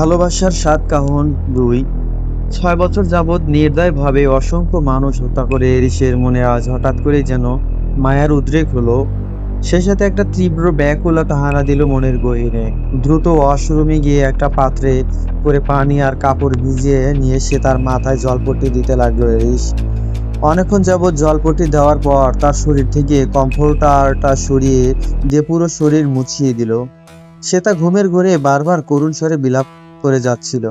ভালোবাসার ৭ কাহন ২। ৬ বছর যাবৎ নির্দয়ভাবে অসংখ্য মানুষ হত্যা করে এরিসের মনে আজ হঠাৎ করেই যেন মায়ার উদ্রেক হলো। সে সাথে একটা তীব্র ব্যাকুলতা হানা দিল মনের গহীনে। দ্রুত ওয়াশরুমে গিয়ে একটা পাত্রে করে পানি আর কাপড় ভিজিয়ে নিয়ে সে তার মাথায় জলপট্টি দিতে লাগলো এরিস। অনেকক্ষণ যাবৎ জলপট্টি দেওয়ার পর তার শরীর থেকে কমফোর্টারটা সরিয়ে দিয়ে পুরো শরীর মুছিয়ে দিল। সে তা ঘুমের ঘোরে বারবার করুণ স্বরে বিলাপ করে যাচ্ছিল।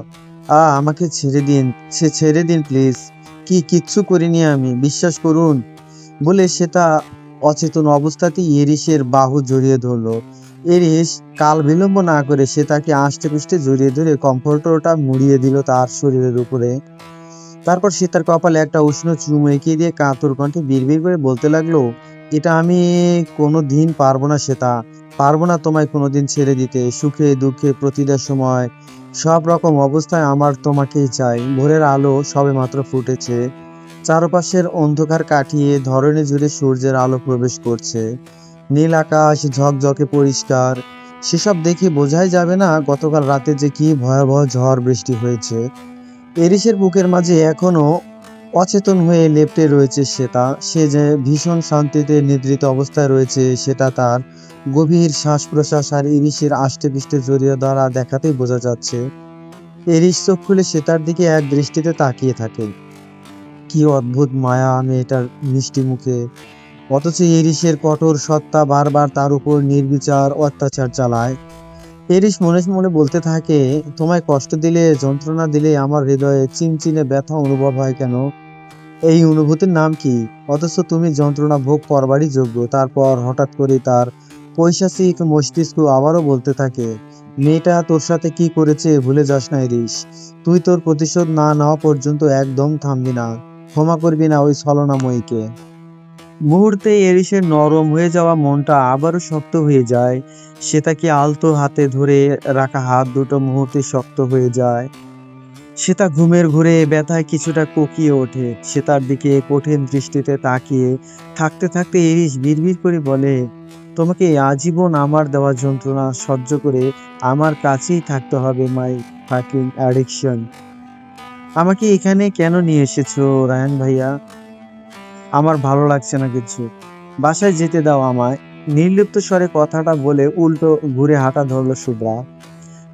আমাকে ছেড়ে দিন, ছেড়ে দিন প্লিজ। কিচ্ছু করিনি আমি, বিশ্বাস করুন। বলে সে তা অচেতন অবস্থাতেই এরিসের বাহু জড়িয়ে ধরলো। এরিস কাল বিলম্ব না করে সে তাকে আষ্টে পৃষ্ঠে জড়িয়ে ধরে কমফোর্টারটা মুড়িয়ে দিল তার শরীরের উপরে। তারপর সে তার কপালে একটা উষ্ণ চুমু এঁকে দিয়ে কাতর কণ্ঠে বিড়বিড় করে বলতে লাগলো, এটা আমি কোনো দিন পারবো না শ্বেতা, পারবো না তোমায় কোনোদিন ছেড়ে দিতে। সুখে দুঃখে প্রতিটা সময় সব রকম অবস্থায় আমার তোমাকেই চাই। ভোরের আলো সবে মাত্র ফুটেছে, চারপাশের অন্ধকার কাটিয়ে ধরণী জুড়ে সূর্যের আলো প্রবেশ করছে। নীল আকাশ ঝকঝকে পরিষ্কার। সেসব দেখে বোঝাই যাবে না গতকাল রাতে যে কি ভয়াবহ ঝড় বৃষ্টি হয়েছে। এরিসের বুকের মাঝে এখনো অচেতন হয়ে লেপ্টে রয়েছে শ্বেতা। সে যে ভীষণ শান্তিতে নিদ্রিত অবস্থায় রয়েছে সেটা তার গভীর শ্বাস প্রশ্বাস আর ইরিসের আষ্টে পৃষ্ঠে জড়িয়ে ধরা দেখাতেই বোঝা যাচ্ছে। এরিস চোখ খুলে শ্বেতার দিকে এক দৃষ্টিতে তাকিয়ে থাকে। কি অদ্ভুত মায়া মেয়েটার মিষ্টি মুখে, অথচ এরিসের কঠোর সত্তা বারবার তার উপর নির্বিচার অত্যাচার চালায়। এরিস মনে মনে বলতে থাকে, তোমায় কষ্ট দিলে যন্ত্রণা দিলে আমার হৃদয়ে চিনচিনে ব্যথা অনুভব হয় কেন? এই অনুভূতির নাম কি? অথচ তুমি যন্ত্রণা ভোগ করবারই যোগ্য। তারপর হঠাৎ করে তার পৈশাচিক মস্তিষ্ক আবারও বলতে থাকে, মেয়েটা তোর সাথে কি করেছে ভুলে যাস না এরিস। তুই তোর প্রতিশোধ না নেওয়া পর্যন্ত একদম থামবি না, ক্ষমা করবি না ওই ছলনাময়ীকে। মুহূর্তে এরিসের নরম হয়ে যাওয়া মনটা আবারও শক্ত হয়ে যায়। সে তাকে আলতো হাতে ধরে রাখা হাত দুটো মুহূর্তে শক্ত হয়ে যায়। সে তা ঘুমের ঘোরে ব্যথায় কিছুটা কোকিয়ে ওঠে। সে তার দিকে কঠিন দৃষ্টিতে তাকিয়ে থাকতে থাকতে এরিস বিড়বিড় করে বলে, তোমাকে আজীবন আমার দেওয়া যন্ত্রণা সহ্য করে আমার কাছেই থাকতে হবে মাই ফাকিং অ্যাডিকশন। আমাকে এখানে কেন নিয়ে এসেছো রায়ান ভাইয়া? আমার ভালো লাগছে না কিছু, বাসায় যেতে দাও আমায়। নির্লিপ্ত স্বরে কথাটা বলে উল্টো ঘুরে হাঁটা ধরলো শুভ্রা।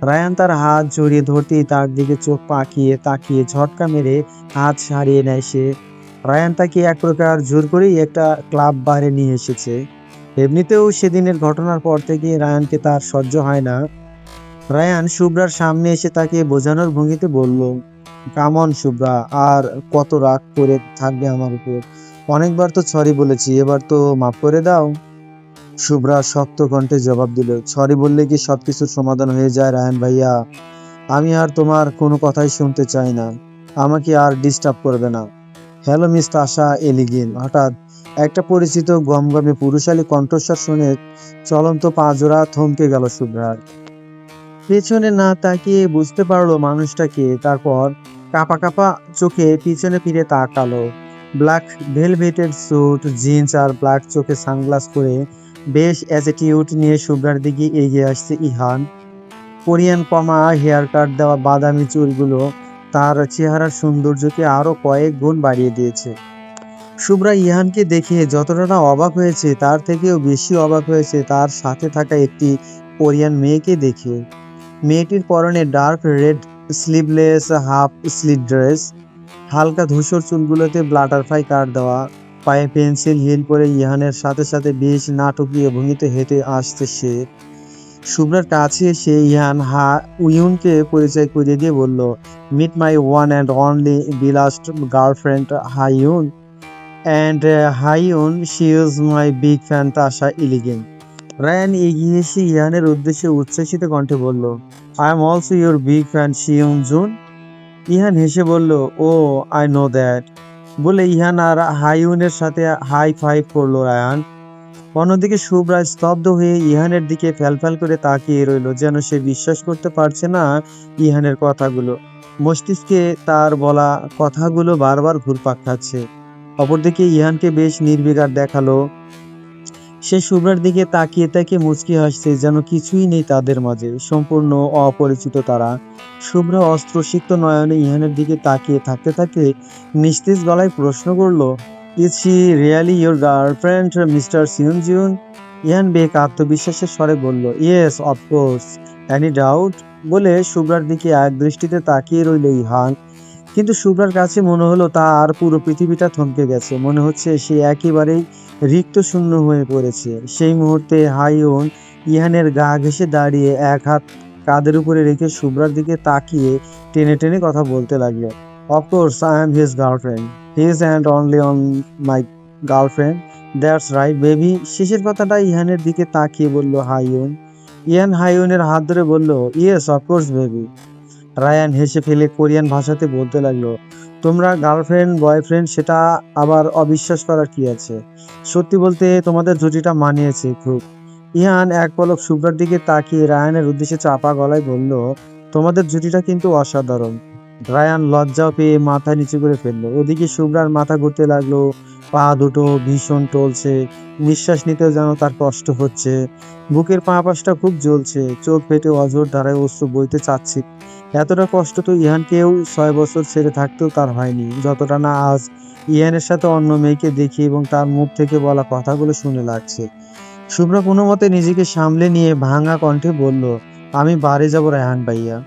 রায়ান তার হাত জড়িয়ে ধরতেই তার দিকে চোখ পাকিয়ে তাকিয়ে ঝটকা মেরে হাত সারিয়ে নেয় সে। রায়ান তাকে এক প্রকার জোর করেই একটা ক্লাব বারে নিয়ে এসেছে। এমনিতেও সেদিনের ঘটনার পর থেকে রায়ানকে তার সহ্য হয় না। রায়ান শুভ্রার সামনে এসে তাকে বোঝানোর ভঙ্গিতে বলল, কামন শুভ্রা, আর কত রাগ করে থাকবে আমার উপর? অনেকবার তো সরি বলেছি, এবার তো মাফ করে দাও। শুভ্রা শক্ত কণ্ঠে জবাব দিল, সরি বললে কি সবকিছুর সমাধান হয়ে যায় রায়ান ভাইয়া? আমি আর তোমার কোনো কথাই শুনতে চাই না, আমাকে আর ডিস্টার্ব করবে না। হ্যালো মিস তাশা এলিগিন। হঠাৎ একটা পরিচিত গমগমে পুরুষালী কণ্ঠস্বর শুনে চলন্ত পাজোড়া থমকে গেল শুভ্রার। পেছনে না তাকিয়ে বুঝতে পারলো মানুষটাকে। তারপর কাপা কাপা চোখে পিছনে ফিরে তাকালো। ব্ল্যাক ভেলভেটেড স্যুট, জিন্স আর ব্ল্যাক চোখে সানগ্লাস পরে বেশ অ্যাটিটিউড নিয়ে শুভ্রার দিকে এগিয়ে আসছে ইহান। কোরিয়ান কমা হেয়ার কাট দেওয়া বাদামি চুলগুলো তার চেহারার সৌন্দর্যকে আরো কয়েক গুণ বাড়িয়ে দিয়েছে। শুভ্রা ইহানকে দেখে যতটা না অবাক হয়েছে তার থেকেও বেশি অবাক হয়েছে তার সাথে থাকা একটি কোরিয়ান মেয়েকে দেখে। মেয়েটির পরনে dark red sleeveless half sleeve dress, হালকা ধূসর চুলগুলোতে বাটারফ্লাই কাট দেওয়া, পায়ে পেন্সিল হিল পরে ইহানের সাথে সাথে বেশ নাটকীয় ভঙ্গিতে হেঁটে আসছে সে। শুভ্রার কাছে এসে ইহান উইউনকে পরিচয় করিয়ে দিয়ে বলল, meet my one and only beloved girlfriend হাইউন। অ্যান্ড হাইউন, she is my big fan Tasha ইলিগেন। রায়ান এগিয়ে এসে ইহানের উদ্দেশ্যে উচ্ছ্বসিত কণ্ঠে বলল, I am also your big fan শিউন জুন। ইহান হেসে বলল, ও আই নো দ্যাট। বলে ইহান আর হাইউনের সাথে হাই ফাইভ করলো রায়ান। অন্যদিকে শুভ্রা স্তব্ধ হয়ে ইহানের দিকে ফ্যালফ্যাল করে তাকিয়ে রইল, যেন সে বিশ্বাস করতে পারছে না ইহানের কথাগুলো। মস্তিষ্কে তার বলা কথাগুলো বারবার ঘুরপাক খাচ্ছে। অপরদিকে ইহানকে বেশ নির্বিকার দেখালো। সে শুভ্রার দিকে তাকিয়ে তাকিয়ে মুচকি হাসছে, যেন কিছুই নেই তাদের মাঝে, সম্পূর্ণ অপরিচিত তারা। শুভ্রা অস্ত্রসিক্ত নয়নে ইহানের দিকে তাকিয়ে থাকতে থাকতে নিস্তেজ গলায় প্রশ্ন করলো, is she really your girlfriend mister সিউনজিউন? ইহান বেক আত্মবিশ্বাসের স্বরে বলল, ইয়েস অফকোর্স, এনি ডাউট? বলে শুভ্রার দিকে এক দৃষ্টিতে তাকিয়ে রইল ইহান। কিন্তু শুভ্রার কাছে মনে হলো তার পুরো পৃথিবীটা থমকে গেছে, মনে হচ্ছে সে একেবারেই রিক্ত শূন্য হয়ে পড়েছে। সেই মুহূর্তে হাইওন ইহানের গা ঘেঁষে দাঁড়িয়ে এক হাত কাঁধের উপরে রেখে শুভ্রার দিকে তাকিয়ে টেনে টেনে কথা বলতে লাগলো, of course I am his girlfriend, his and only on my girlfriend, that's right baby. শেষের কথাটা ইহানের দিকে তাকিয়ে বলল হাইওন। ইহান হাইওনের হাত ধরে বলল, ইয়েস অফকোর্স বেবি। রায়ান হেসে ফেলে কোরিয়ান ভাষাতে বলতে লাগলো, তোমরা গার্লফ্রেন্ড বয়ফ্রেন্ড সেটা আবার অবিশ্বাস করার কি আছে? সত্যি বলতে তোমাদের জুটিটা মানিয়েছে খুব। ইহান এক পলক শুভ্রার দিকে তাকিয়ে রায়ানের উদ্দেশ্যে চাপা গলায় বলল, তোমাদের জুটিটা কিন্তু অসাধারণ। রায়ান লজ্জা পেয়ে মাথা নিচু করে ফেললো। ওদিকে শুভ্রার মাথা ঘুরতে লাগলো, পা দুটো ভীষণ টলছে, নিঃশ্বাস নিতেও যেন তার কষ্ট হচ্ছে, বুকের পা পাশটা খুব জ্বলছে, চোখ ফেটে অঝোর ধারায় অশ্রু বইতে চাচ্ছে। এতটা কষ্ট তো ইহানকেও 6 বছর ছেড়ে থাকতেও তার হয়নি, যতটা না আজ ইহানের সাথে অন্য মেয়েকে দেখি এবং তার মুখ থেকে বলা কথাগুলো শুনে লাগছে। শুভ্রা কোনো মতে নিজেকে সামলে নিয়ে ভাঙা কণ্ঠে বলল, আমি বাড়ি যাব রায়হান ভাইয়া,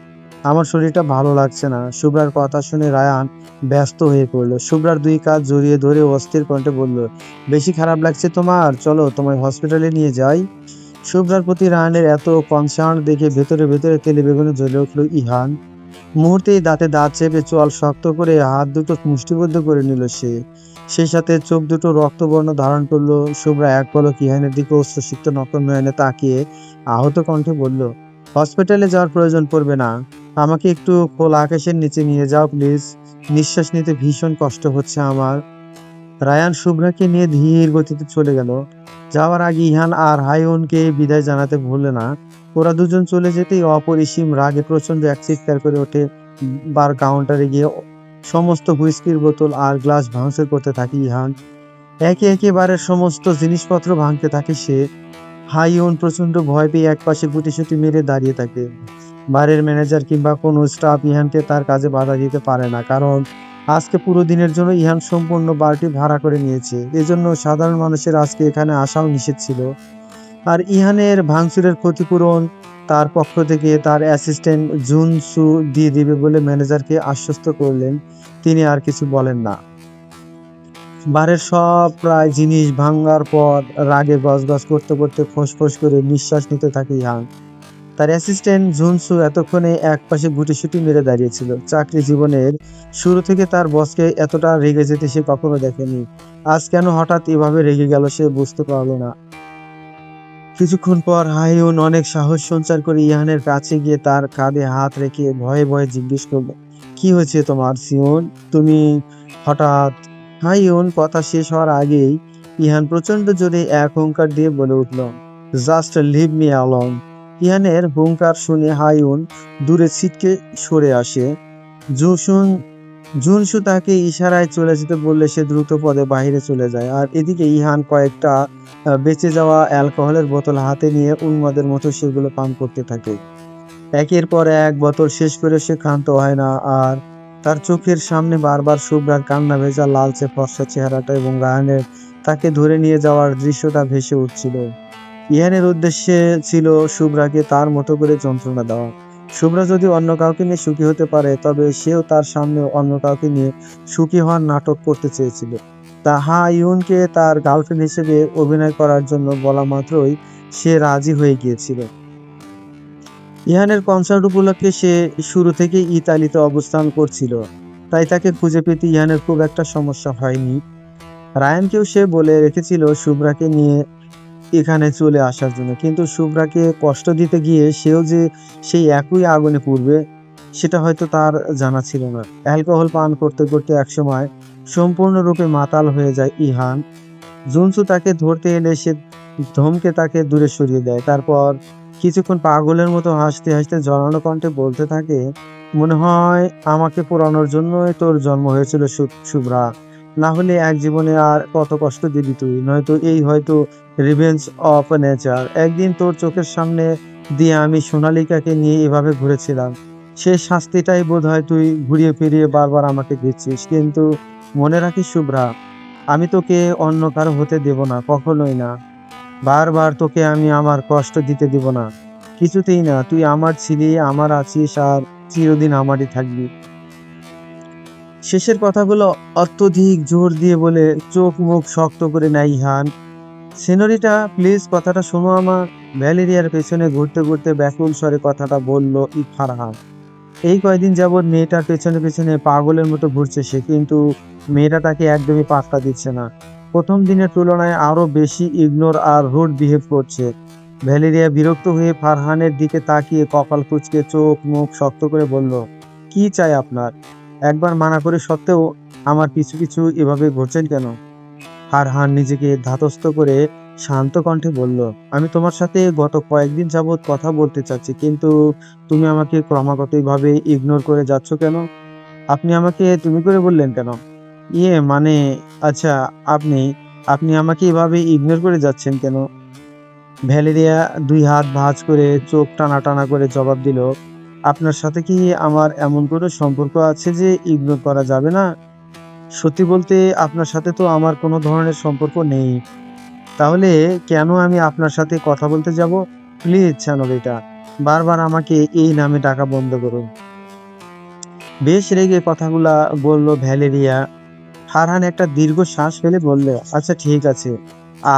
আমার শরীরটা ভালো লাগছে না। শুভ্রার কথা শুনে রায়ান ব্যস্ত হয়ে পড়ল। শুভ্রার 2 কাঁধ জড়িয়ে ধরে অস্থির কণ্ঠে বলল, বেশি খারাপ লাগছে তোমার? চলো তোমায় হসপিটালে নিয়ে যাই। শুভ্রার প্রতি রায়ানের এত কনসার্ন দেখে ভেতরে ভেতরে তেলে বেগুনে জ্বলে উঠল ইহান। মুহূর্তেই দাঁতে দাঁত চেপে চোয়াল শক্ত করে হাত দুটো মুষ্টিবদ্ধ করে নিল সে। সেই সাথে চোখ দুটো রক্তবর্ণ ধারণ করলো। শুভ্রা এক পলক ইহানের দিকে অশ্রুসিক্ত নকল নয়নে তাকিয়ে আহত কণ্ঠে বলল, হসপিটালে যাওয়ার প্রয়োজন পড়বে না, আমাকে একটু খোলা আকাশের নিচে নিয়ে যাও প্লিজ, নিঃশ্বাস নিতে ভীষণ কষ্ট হচ্ছে আমার। রায়ান শুভ্রাকে নিয়ে ধীর গতিতে চলে গেল। যাওয়ার আগে ইহান আর হাইওনকে বিদায় জানাতে ভুলল না। ওরা দুজন চলে যেতেই অপরিসীম রাগে প্রচন্ড এক চিৎকার করে ওঠে। বার কাউন্টারে গিয়ে সমস্ত হুইস্কির বোতল আর গ্লাস ভাঙচুর করতে থাকে ইহান। একে একে বারের সমস্ত জিনিসপত্র ভাঙতে থাকে সে। হাইওন প্রচন্ড ভয় পেয়ে একপাশে গুটিসুটি মেরে দাঁড়িয়ে থাকে। বারের ম্যানেজার কিংবা কোনো স্টাফ ইহানকে তার কাজে বাধা দিতে পারে না, কারণ আজকে পুরো দিনের জন্য ইহান সম্পূর্ণ বারটি ভাড়া করে নিয়েছে। এজন্য সাধারণ মানুষের আজকে এখানে আসাও নিষেধ ছিল। আর ইহানের ভাঙচুরের ক্ষতিপূরণ তার পক্ষ থেকে তার অ্যাসিস্ট্যান্ট জুন সু দিয়ে দিবে বলে ম্যানেজারকে আশ্বস্ত করলেন। তিনি আর কিছু বলেন না। বারের সব প্রায় জিনিস ভাঙার পর রাগে গজগজ করতে করতে ফোঁস করে নিঃশ্বাস নিতে থাকে ইহান। তার অ্যাসিস্ট্যান্ট জুনসু এতক্ষণে একপাশে গুটিসুটি মেরে দাঁড়িয়েছিল। চাকরি জীবনের শুরু থেকে তার বসকে এতটা রেগে যেতে সে কখনো দেখেনি। আজ কেন হঠাৎ এভাবে রেগে গেল সে বুঝতে পারলো না। কিছুক্ষণ পর হাইউন অনেক সাহস সঞ্চার করে ইহানের কাছে গিয়ে তার কাঁধে হাত রেখে ভয়ে ভয়ে জিজ্ঞেস করলো, কি হয়েছে তোমার সিউন? তুমি হঠাৎ? হাইউন কথা শেষ হওয়ার আগেই ইহান প্রচন্ড জোরে এক হুঙ্কার দিয়ে বলে উঠল, জাস্ট লিভ মি অ্যালোন। ইহানের হুঙ্কার শুনে হাইউন দূরে ছিটকে সরে আসে। জুনসু তাকে ইশারায় চলে যেতে বললে সে দ্রুত পদে বাইরে চলে যায়। আর এদিকে ইহান কয়েকটা বেঁচে যাওয়া অ্যালকোহলের বোতল হাতে নিয়ে উন্মাদের মতো সেগুলো পান করতে থাকে। একের পর এক বোতল শেষ করে সে ক্ষান্ত হয় না। আর তার চোখের সামনে বারবার শুভ্রার কান্না ভেজা লালচে ফর্সা চেহারাটা এবং রায়ানের তাকে ধরে নিয়ে যাওয়ার দৃশ্যটা ভেসে উঠছিল। ইহানের উদ্দেশ্যে ছিল শুভ্রাকে তার মতো করে যন্ত্রণা দেওয়া। শুভ্রা যদি অন্য কাউকে নিয়ে সুখী হতে পারে, তবে সেও তার সামনে অন্য কাউকে নিয়ে সুখী হওয়ার নাটক করতে চেয়েছিল। তাহা ইউনকে তার গার্লফ্রেন্ড হিসেবে অভিনয় করার জন্য বলা মাত্রই সে রাজি হয়ে গিয়েছিল। ইহানের কনসার্ট উপলক্ষে সে শুরু থেকে ইতালিতে অবস্থান করছিল, তাই তাকে খুঁজে পেতে ইহানের খুব একটা সমস্যা হয়নি। রায়ানকেও সে বলে রেখেছিল শুভ্রাকে নিয়ে এখানে চলে আসার জন্য, কিন্তু শুভ্রাকে কষ্ট দিতে গিয়ে সেও যে সেই একই আগুনে পুড়বে সেটা হয়তো তার জানা ছিল না। অ্যালকোহল পান করতে করতে একসময় সম্পূর্ণরূপে মাতাল হয়ে যায় ইহান। জুনসু তাকে ধরতে এলে সে ধমকে তাকে দূরে সরিয়ে দেয়। তারপর কিছুক্ষণ পাগলের মতো হাসতে হাসতে জড়ানো কণ্ঠে বলতে থাকে, মনে হয় আমাকে পোড়ানোর জন্যই তোর জন্ম হয়েছিল শুভ্রা। না হলে এক জীবনে আর কত কষ্ট দিবি তুই, নয়তো এই হয়তো রিভেঞ্জ অফ নেচার। একদিন তোর চোখের সামনে দিয়ে আমি সোনালিকাকে নিয়ে এভাবে ঘুরেছিলাম, সেই শাস্তিটাই বোধহয় তুই ঘুরিয়ে ফিরিয়ে বারবার আমাকে দিচ্ছিস। কিন্তু মনে রাখিস শুভ্রা, আমি তোকে অন্য কারো হতে দেব না, কখনোই না। বারবার তোকে আমি আমার কষ্ট দিতে দিব না, কিছুতেই না। তুই আমার ছিলি, আমার আছিস, আর চিরদিন আমারই থাকবি। শেষের কথাগুলো অত্যধিক জোর দিয়ে বলে চোখ মুখ শক্ত করে নেয় ইহান। সিনোরিটা প্লিজ, কথাটা শোনো আমার। ভ্যালেরিয়ার পেছনে ঘুরতে ঘুরতে ব্যাকুল স্বরে কথাটা বলল ফারহান। এই কয়দিন যাবৎ মেয়েটার পেছনে পেছনে পাগলের মতো ঘুরছে সে, কিন্তু মেয়েটা তাকে একদমই পাত্তা দিচ্ছে না। প্রথম দিনের তুলনায় আরো বেশি ইগনোর আর রুড বিহেভ করছে। ভ্যালেরিয়া বিরক্ত হয়ে ফারহানের দিকে তাকিয়ে কপাল কুঁচকে চোখ মুখ শক্ত করে বলল, কি চাই আপনার? একবার মানা করে সত্ত্বেও আমার পিছু পিছু এভাবে ঘুরছেন কেন? ফারহান নিজেকে ধাতস্থ করে শান্ত কণ্ঠে বলল, আমি তোমার সাথে গত কয়েকদিন যাবৎ কথা বলতে চাচ্ছি, কিন্তু তুমি আমাকে ক্রমাগত ভাবে ইগনোর করে যাচ্ছ কেন? আপনি আমাকে তুমি করে বললেন কেন? মানে, আচ্ছা, আপনি আপনি আমাকে এভাবে ইগনোর করে যাচ্ছেন কেন? ভ্যালেরিয়া দুই হাত ভাঁজ করে চোখ টানা টানা করে জবাব দিল, আপনার সাথে কি আমার এমন কোনো সম্পর্ক আছে যে ইগনোর করা যাবে না? সত্যি বলতে আপনার সাথে তো আমার কোনো ধরনের সম্পর্ক নেই। তাহলে কেন আমি আপনার সাথে কথা বলতে যাব? প্লিজ সেনরিটা, বারবার আমাকে এই নামে ডাকা বন্ধ করুন। বেশ রেগে কথাগুলা বলল ভ্যালেরিয়া। ফারহান একটা দীর্ঘ শ্বাস ফেলে বলল, আচ্ছা ঠিক আছে,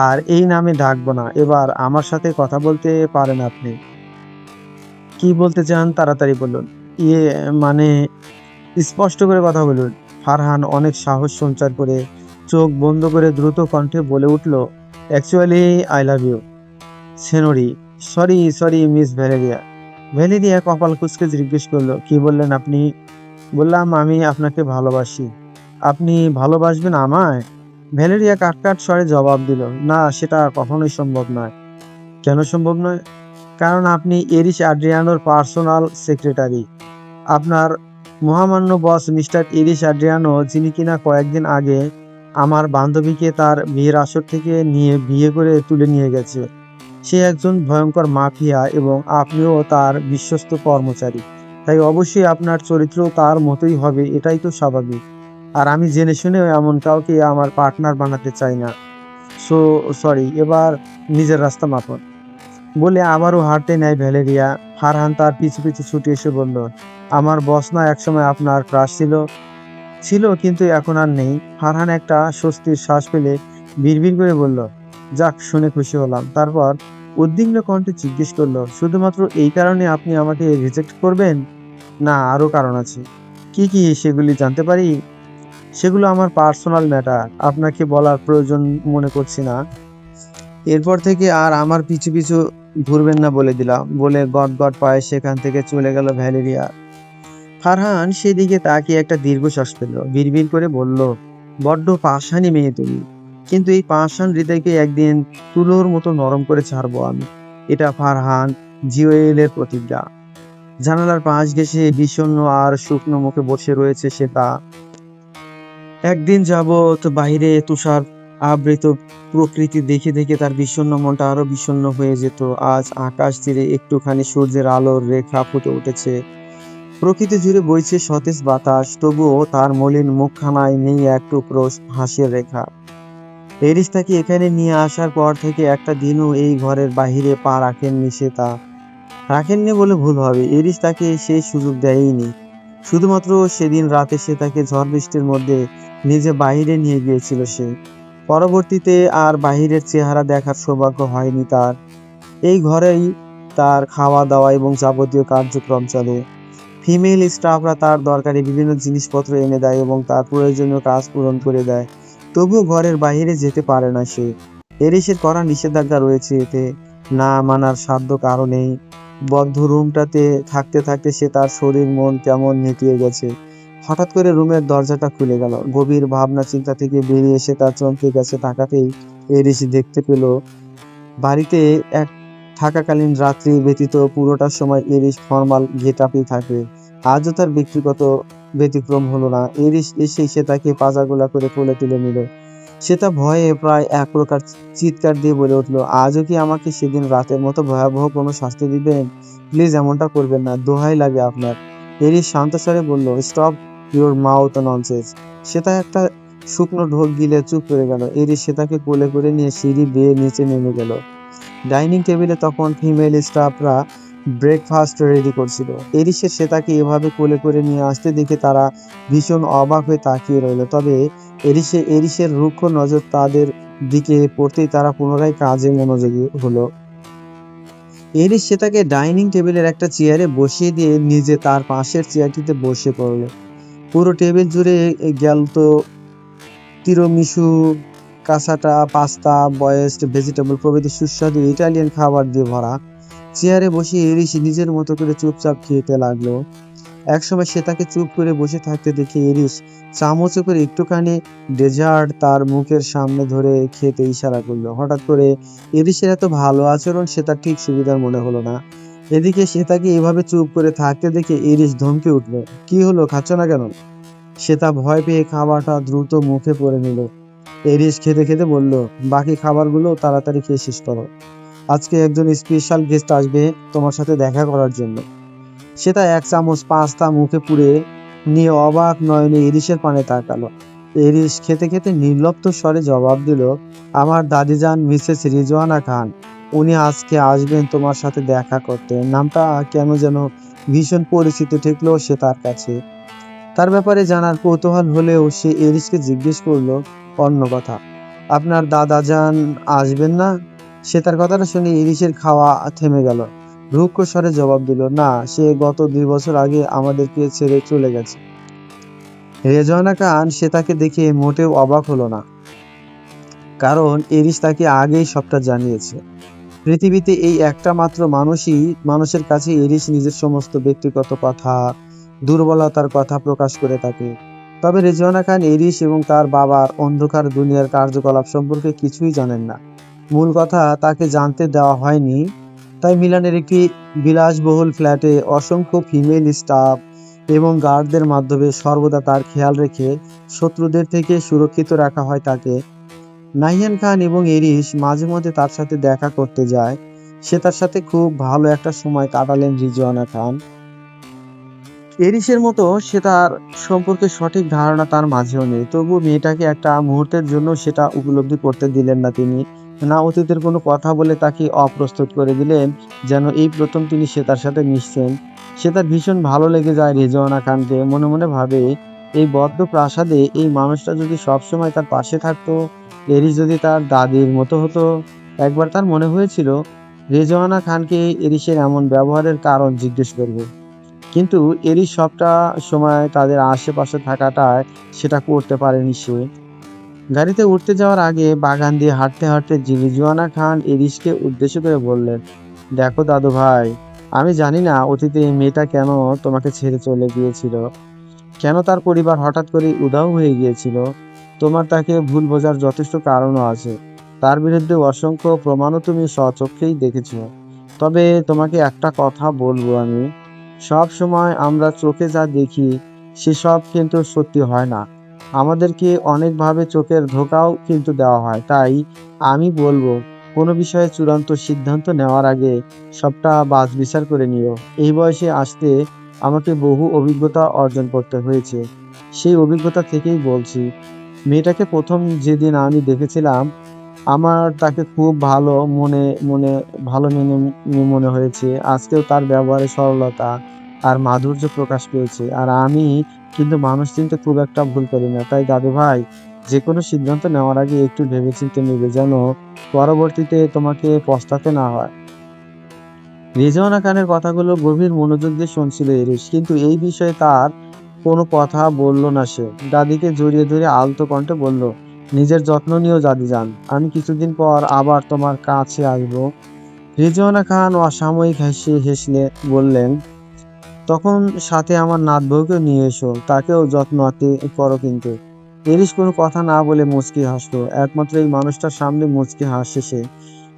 আর এই নামে ডাকবো না। এবার আমার সাথে কথা বলতে পারেন আপনি। কি বলতে চান তাড়াতাড়ি বলুন। ইয়ে মানে স্পষ্ট করে কথা বলুন। ফারহান অনেক সাহস সঞ্চার করে চোখ বন্ধ করে দ্রুত কণ্ঠে বলে উঠল, অ্যাকচুয়ালি আই লাভ ইউ সেনরি। Sorry sorry Miss Valeria. Valeria কপাল কুঁচকে জিজ্ঞেস করলো, কি বললেন আপনি? বললাম আমি আপনাকে ভালোবাসি। আপনি ভালোবাসবেন আমায়? ভ্যালেরিয়া কাটকাট স্বরে জবাব দিল, না, সেটা কখনোই সম্ভব নয়। কেন সম্ভব নয়? কারণ আপনি এরিস আড্রিয়ানোর পার্সোনাল সেক্রেটারি। আপনার মহামান্য বস মিস্টার এরিস আড্রিয়ানো, যিনি কিনা কয়েকদিন আগে আমার বান্ধবীকে তার বিয়ের আসর থেকে নিয়ে বিয়ে করে তুলে নিয়ে গেছে। সে একজন ভয়ঙ্কর মাফিয়া এবং আপনিও তার বিশ্বস্ত কর্মচারী। তাই অবশ্যই আপনার চরিত্রও তার মতোই হবে, এটাই তো স্বাভাবিক। আর আমি জেনে শুনেও এমন কাউকে আমার পার্টনার বানাতে চাই না। সো সরি, এবার নিজের রাস্তা মাপুন। বলে আবারও হাঁটতে নেয় ভ্যালেরিয়া। ফারহান তার পিছু পিছু ছুটে এসে বলল, আমার বস না একসময় আপনার ক্রাশ ছিল? ছিল, কিন্তু এখন আর নেই। ফারহান একটা স্বস্তির শ্বাস ফেলে বিড়বিড় করে বলল, যাক, শুনে খুশি হলাম। তারপর উদ্বিগ্ন কণ্ঠে জিজ্ঞেস করলো, শুধুমাত্র এই কারণে আপনি আমাকে রিজেক্ট করবেন? না, আরো কারণ আছে। কি কি সেগুলি জানতে পারি? সেগুলো আমার পার্সোনাল ম্যাটার, আপনাকে বলার প্রয়োজন মনে করছি না। এরপর থেকে আর আমার পিছু পিছু ঘুরবেন না বলে দিলাম। বলে গট গট পায়ে সেখান থেকে চলে গেল ভ্যালেরিয়া। ফারহান সেদিকে তাকিয়ে একটা দীর্ঘশ্বাস ফেলল, বিড়বিড় করে বলল, বড্ড পাষাণী মেয়ে তুমি, কিন্তু এই পাষাণ হৃদয়কে একদিন তুলোর মতো নরম করে ছাড়বো আমি। এটা ফারহান জিওয়েলের প্রতিজ্ঞা। জানালার পাশ ঘেঁষে বিষণ্ণ আর শুকনো মুখে বসে রয়েছে সে। তা একদিন যাবৎ বাইরে তুষার আবৃত প্রকৃতি দেখে দেখে তার বিষণ্ণ মনটা আরো বিষণ্ণ হয়ে যেত। আজ আকাশ তীরে একটুখানি সূর্যের আলোর রেখা ফুটে উঠেছে, প্রকৃতি জুড়ে বইছে সতেজ বাতাস, তবুও তার মলিন মুখখানায় নেই এক টুকরো হাসির রেখা। এরিস তাকে এখানে নিয়ে আসার পর থেকে একটা দিনও এই ঘরের বাহিরে পা রাখেননি সে। তা রাখেননি বলে ভুল হবে, এরিস তাকে সেই সুযোগ দেয়নি। শুধুমাত্র সেদিন রাতে সে তাকে ঝড় বৃষ্টির মধ্যে নিজে বাইরে নিয়ে গিয়েছিল সে। পরবর্তীতে আর বাহিরের চেহারা দেখার সৌভাগ্য হয়নি তার। এই ঘরেই তার খাওয়া দাওয়া এবং যাবতীয় কার্যক্রম চলে। ফিমেল স্টাফরা তার দরকারি বিভিন্ন জিনিসপত্র এনে দেয় এবং তার প্রয়োজনীয় কাজ পূরণ করে দেয়। তবুও ঘরের বাইরে যেতে পারে না সে। এরিসের করা নিষেধাজ্ঞা রয়েছে, এতে না মানার সাধ্য কারো নেই। বদ্ধ রুমটাতে থাকতে থাকতে সে তার শরীর মন কেমন নেতিয়ে গেছে। হঠাৎ করে রুমের দরজাটা খুলে গেল। গভীর ভাবনা চিন্তা থেকে বেরিয়ে এসে তার চমকে গেছে তাকাতেই এরিস দেখতে পেল বাড়িতে এক থাকাকালীন রাত্রি ব্যতীত পুরোটা সময় এরিস ফর্মাল গেটআপেই থাকে। আজও তার ব্যক্তিগত ব্যতিক্রম হলো না। এরিস এসে শ্বেতাকে পাজাগোলা করে কোলে তুলে নিল। শ্বেতা ভয়ে প্রায় এক প্রকার চিৎকার দিয়ে বলে উঠল, আজও কি আমাকে সেদিন রাতের মতো ভয়াবহ কোনো শাস্তি দিবেন? প্লিজ এমনটা করবেন না, দোহাই লাগে আপনার। এরিস শান্ত স্বরে বলল, stop your mouth nonsense. Shweta একটা শুকনো ঢোক গিলে চুপ করে গেল। এরিস শ্বেতাকে কোলে করে নিয়ে সিঁড়ি বেয়ে নিচে নেমে গেল। ডাইনিং টেবিলে তখন ফিমেল স্টাফরা ব্রেকফাস্ট রেডি করছিল। এরিসের শ্বেতাকে এভাবে কোলে করে নিয়ে আসতে দেখে তারা ভীষণ অবাক হয়ে তাকিয়ে রইল। তবে এরিসের রুক্ষ নজর তাদের দিকে পড়তেই তারা পুনরায় কাজে মনোযোগী হলো। এরিস শ্বেতাকে ডাইনিং টেবিলের একটা চেয়ারে বসিয়ে দিয়ে নিজে তার পাশের চেয়ারটিতে বসে পড়ল। পুরো টেবিল জুড়ে গ্যালতো, তিরামিসু, কাসাটা, পাস্তা, বয়েসড ভেজিটেবল প্রভৃতি সুস্বাদু ইটালিয়ান খাবার দিয়ে ভরা। চেয়ারে বসে এরিস নিজের মতো করে চুপচাপ খেতে লাগলো। একসময় সে তাকে চুপ করে বসে থাকতে দেখে এরিস চামচে করে একটুখানি ডেজার্ট তার মুখের সামনে ধরে খেতে ইশারা করলো। হঠাৎ করে এরিসের এত ভালো আচরণ সে তার ঠিক সুবিধার মনে হলো না। এদিকে সে তাকে এভাবে চুপ করে থাকতে দেখে এরিস ধমকে উঠলো, কি হলো, খাচ্ছ না কেন? সে তা ভয় পেয়ে খাবারটা দ্রুত মুখে পরে নিল। এরিস খেতে খেতে বলল, বাকি খাবারগুলো তাড়াতাড়ি খেয়ে শেষ করো, আজকে একজন স্পেশাল গেস্ট আসবে তোমার সাথে দেখা করার জন্য। সেটা এক চামচ পাস্তা মুখে পুরে নিয়ে অবাক নয়নে এরিসের পানে তাকালো। এরিস খেতে খেতে নির্লিপ্ত স্বরে জবাব দিল, আমার দাদিজান মিসেস রিজওয়ানা খান, উনি আজকে আসবেন তোমার সাথে দেখা করতে। নামটা কেন যেন ভীষণ পরিচিত ঠেকলো সে তার কাছে। তার ব্যাপারে জানার কৌতূহল হলেও সে এরিসকে জিজ্ঞেস করলো অন্য কথা, আপনার দাদাজান আসবেন না? সে তার কথাটা শুনে এরিসের খাওয়া থেমে গেল। রুক্ষ স্বরে জবাব দিল, না, সে গত 2 বছর আগে আমাদেরকে ছেড়ে চলে গেছে। রেজওয়ানা খান সে তাকে দেখে মোটেও অবাক হলো না, কারণ এরিস তাকে আগেই সবটা জানিয়েছে। পৃথিবীতে এই একটা মাত্র মানুষের কাছে এরিস নিজের সমস্ত ব্যক্তিগত কথা, দুর্বলতার কথা প্রকাশ করে থাকে। তবে রেজওয়ানা খান এরিস এবং তার বাবার অন্ধকার দুনিয়ার কার্যকলাপ সম্পর্কে কিছুই জানেন না। মূল কথা, তাকে জানতে দেওয়া হয়নি। তাই মিলানের একটি বিলাসবহুল ফ্ল্যাটে অসংখ্য ফিমেল স্টাফ এবং গার্ডদের মাধ্যমে সর্বদা তার খেয়াল রেখে শত্রুদের থেকে সুরক্ষিত রাখা হয় তাকে। নাহিয়ান খান এবং এরিস মাঝে মধ্যে তার সাথে দেখা করতে যায়। সে তার সাথে খুব ভালো একটা সময় কাটালেন রিজওয়ানা খান। এরিসের মতো সে তার সম্পর্কে সঠিক ধারণা তার মাঝেও নেই, তবু মেয়েটাকে একটা মুহূর্তের জন্য সেটা উপলব্ধি করতে দিলেন না তিনি। না অতীতের কোনো কথা বলে তাকে অপ্রস্তুত করে দিলেন, যেন এই প্রথম তিনি সে তার সাথে মিশছেন। সে তার ভীষণ ভালো লেগে যায় রেজওয়ানা খানকে। মনে মনে ভাবে, এই বদ্ধ প্রাসাদে এই মানুষটা যদি সবসময় তার পাশে থাকতো, এরিস যদি তার দাদির মতো হতো। একবার তার মনে হয়েছিল রেজওয়ানা খানকে এরিসের এমন ব্যবহারের কারণ জিজ্ঞেস করবে, কিন্তু এরিস সবটা সময় তাদের আশেপাশে থাকাটায় সেটা করতে পারেনি সে। গাড়িতে উঠতে যাওয়ার আগে বাগান দিয়ে হাঁটতে হাঁটতে রিজওয়ানা খান এরিসকে উদ্দেশ্য করে বললেন, দেখো দাদু ভাই, আমি জানি না অতীতে এই মেয়েটা কেন তোমাকে ছেড়ে চলে গিয়েছিল, কেন তার পরিবার হঠাৎ করে উধাও হয়ে গিয়েছিল। তোমার তাকে ভুল বোঝার যথেষ্ট কারণও আছে। তার বিরুদ্ধে অসংখ্য প্রমাণও তুমি স্বচক্ষেই দেখেছ। তবে তোমাকে একটা কথা বলবো আমি, সব সময় আমরা চোখে যা দেখি সেসব কিন্তু সত্যি হয় না। আমাদেরকে অনেকভাবে চোখের ধোঁকাও কিন্তু দেওয়া হয়। তাই আমি বলবো, কোনো বিষয়ে চূড়ান্ত সিদ্ধান্ত নেওয়ার আগে সবটা বাছবিচার করে নিও। এই বয়সে আসতে আমাকে বহু অভিজ্ঞতা অর্জন করতে হয়েছে। সেই অভিজ্ঞতা থেকেই বলছি, মেয়েটাকে প্রথম যেদিন আমি দেখেছিলাম আমার তাকে খুব ভালো মনে মনে ভালো মনে হয়েছে। আজকেও তার ব্যবহারে সরলতা আর মাধুর্য প্রকাশ পেয়েছে। আর আমি কিন্তু মানুষ চিনতে খুব একটা ভুল করি না। তাই দাদু ভাই, যে কোনো সিদ্ধান্ত নেওয়ার আগে একটু ভেবেচিন্তে নেবে, যেন পরবর্তীতে তোমাকে পস্তাতে না হয়। রিজওয়ানা খানের কথাগুলো গভীর মনোযোগ দিয়ে শুনছিল এরিস, কিন্তু এই বিষয়ে তার কোনো কথা বলল না সে। দাদিকে জড়িয়ে ধরে আলতো কণ্ঠে বলল, নিজের যত্ন নিও দাদিজান, আমি কিছুদিন পর আবার তোমার কাছে আসবো। রিজওয়ানা খান অসাময়িক হেসলে বললেন, তখন সাথে আমার নাত বউকেও নিয়ে এসো, তাকেও যত্ন করো কিন্তু। এরিস কোনো কথা না বলে মুচকি হাসলো। একমাত্র এই মানুষটার সামনে মুচকি হাসে সে।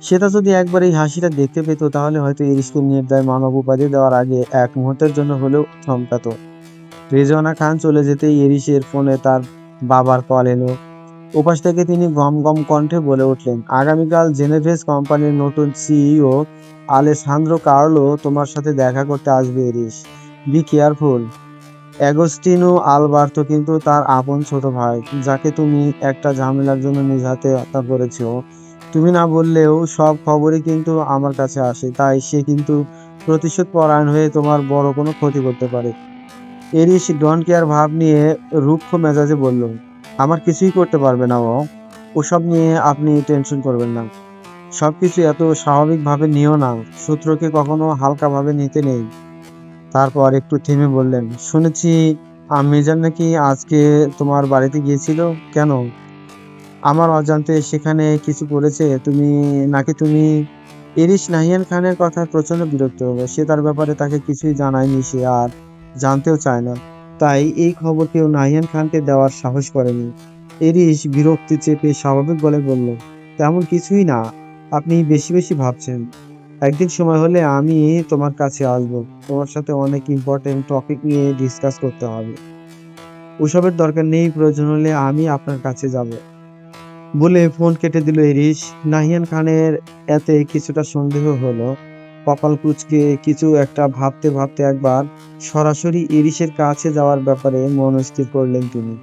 সেটা যদি একবার এই হাসিটা দেখতে পেত, তাহলে হয়তো এরিসকে নির্দয় মানব উপাধি দেওয়ার আগে এক মুহূর্তের জন্য হলেও থমকাতো। রেজওয়ানা খান চলে যেতেই এরিসের ফোনে তার বাবার কল এলো। ওপাশ থেকে তিনি গম গম কণ্ঠে বলে উঠলেন, আগামীকাল জেনেভেজ কোম্পানির নতুন সিইও আলেসান্দ্রো কার্লো তোমার সাথে দেখা করতে আসবে এরিস। Be careful. অ্যাগোস্টিনো আলবার্তো কিন্তু তার আপন ছোট ভাই, যাকে তুমি একটা ঝামেলার জন্য নিজ হাতে হত্যা করেছো। তুমি না বললেও সব খবরই কিন্তু আমার কাছে আসে, তাই সে কিন্তু প্রতিশোধ পরায়ণ হয়ে তোমার বড় কোনো ক্ষতি করতে পারে। এরিস ডোন্ট কেয়ার ভাব নিয়ে রুক্ষ মেজাজে বলল, আমার কিছুই করতে পারবে না ও। ওসব নিয়ে আপনি টেনশন করবেন না। সবকিছু এত স্বাভাবিকভাবে নিও না। শত্রুকে কখনো হালকাভাবে নিতে নেই। তারপর একটু থেমে বললেন, শুনেছি মিজান নাকি আজকে তোমার বাড়িতে গিয়েছিল। কেন? আমার অজান্তে সেখানে কিছু করেছে তুমি? এরিস নাহিয়ান খানের কথায় প্রচন্ড বিরক্ত হলো। সে তার ব্যাপারে তাকে কিছুই জানায়নি, সে আর জানতেও চায় না। তাই এই খবর কেউ নাহিয়ান খানকে দেওয়ার সাহস করেনি। এরিস বিরক্তি চেপে স্বাভাবিক গলায় বলল, তেমন কিছুই না। আপনি বেশি বেশি ভাবছেন। একদিন সময় হলে আমি তোমার কাছে আসবো। তোমার সাথে অনেক ইম্পর্টেন্ট টপিক নিয়ে ডিসকাস করতে হবে। ওসবের দরকার নেই, প্রয়োজন হলে আমি আপনার কাছে যাব। বলে ফোন কেটে দিল এরিস। নাহিয়ান খানের এতে কিছুটা সন্দেহ হলো। কপাল কুঁচকে কিছু একটা ভাবতে ভাবতে একবার সরাসরি এরিসের কাছে যাওয়ার ব্যাপারে মনস্থির করলেন তিনি।